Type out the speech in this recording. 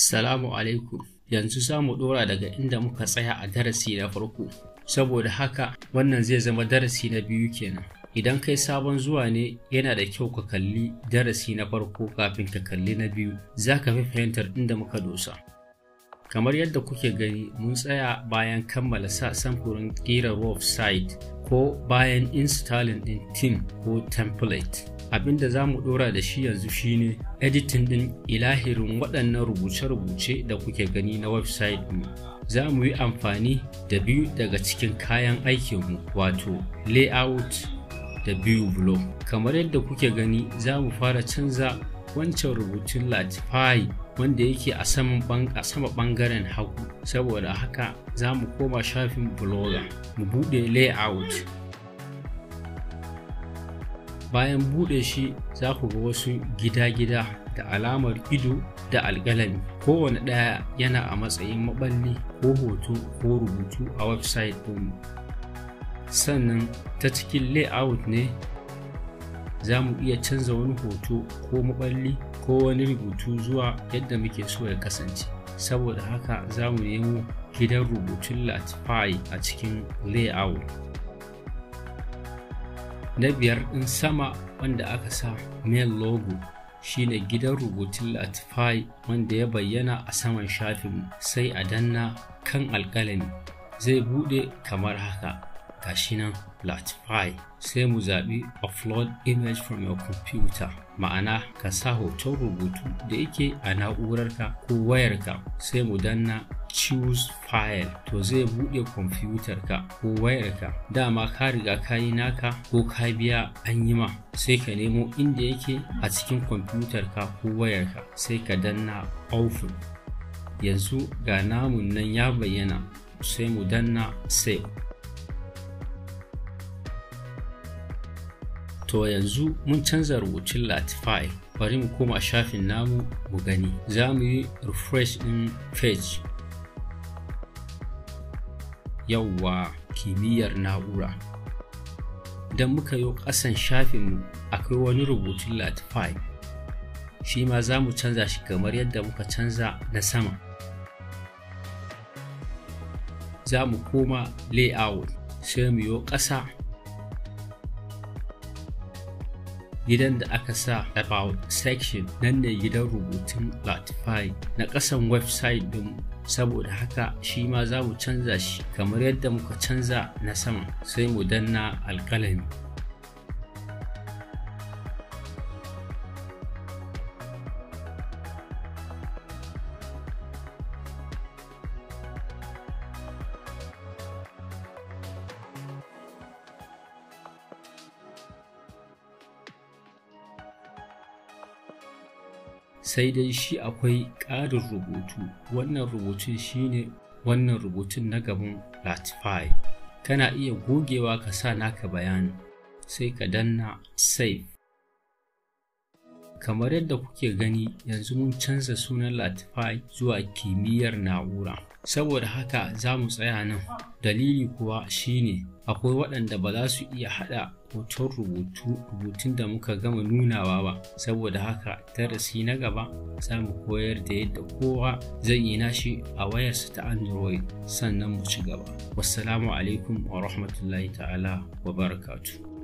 Assalamu alaikum. Yanzu za mu ɗora daga inda muka tsaya a darasi na farko. Saboda haka wannan zai zama darasi na biyu kenan. Idan kai sabon zuwa ne, yana da kyau ka kalli darasi na farko kafin ka kalli na biyu. Za ka fi fahimtar inda muka dosa. Kamar yadda kuke gani, mun tsaya bayan kammala sa samfurin ƙera website ko bayan installing ɗin theme ko template. Abinda za mu ɗora da shi yanzu shine editing ɗin ilahirin waɗannan rubuce-rubuce da kuke gani na website mu. Za mu yi amfani da biyu daga cikin kayan aikinmu, wato layout da view block. Kamar yadda kuke gani, za mu fara canza wancan rubutun Latify wanda yake a sama ɓangaren hagu. Saboda haka za mu koma shafin blogger, mu buɗe layout. Bayan buɗe shi, za ku ga wasu gida-gida da alamar ido da alƙalami. Kowane ɗaya yana a matsayin maɓalli ko hoto ko rubutu a website ɗinmu. Sannan ta cikin layout ne za mu iya canza wani hoto ko maɓalli ko wani rubutu zuwa yadda muke so ya kasance. Saboda haka za mu nemo gidan rubutun Latify a cikin layout. Na biyar ɗin sama wanda aka sa main logo shine gidan rubutun Latify wanda ya bayyana a saman shafin. Sai a danna kan alƙalami, zai buɗe kamar haka, gashi nan Latify. Sai mu zaɓi upload image from your computer, ma'ana ka sa hoton rubutu da yake a na'urarka ko wayarka. Sai mu danna choose file, to zai buɗe kwamfutarka ko wayarka. Dama ka riga ka yi naka ko ka biya an yi ma, sai ka nemo inda yake a cikin kwamfutarka ko wayarka, sai ka danna open. Yanzu ga namun nan ya bayyana, sai mu danna save. To yanzu mun canza rubutun Latify. Bari mu koma shafin namu mu gani. Za mu yi refresh ɗin page. Yawwa, kimiyyar na'ura. Idan muka yi ƙasan shafinmu, akwai wani rubutun Latify. Shi ma za mu canza shi kamar yadda muka canza na sama. Za mu koma layout, sai mu yi ƙasa. Gidan da aka sa about section, nan ne gidan rubutun Latify na ƙasan website ɗin. Saboda haka shi ma za mu canza shi kamar yadda muka canza na sama. Sai mu danna alƙalami. Sai dai shi akwai ƙarin rubutu. Wannan rubutun shine wannan rubutun na gaban Latify. Kana iya gogewa ka sa naka bayanin, sai ka danna save. Kamar yadda kuke gani, yanzu mun canza sunan Latify zuwa kimiyyar na'ura. Saboda haka za mu tsaya nan. Dalili kuwa shine akwai waɗanda ba za su iya haɗa hoton rubutun da muka gama nunawa ba. Saboda haka darasi na gaba za mu koyar da yadda kowa zai yi nashi a wayarsa ta Android, sannan mu ci gaba. Wassalamu alaikum wa rahmatullahi ta'ala wa barakatuh.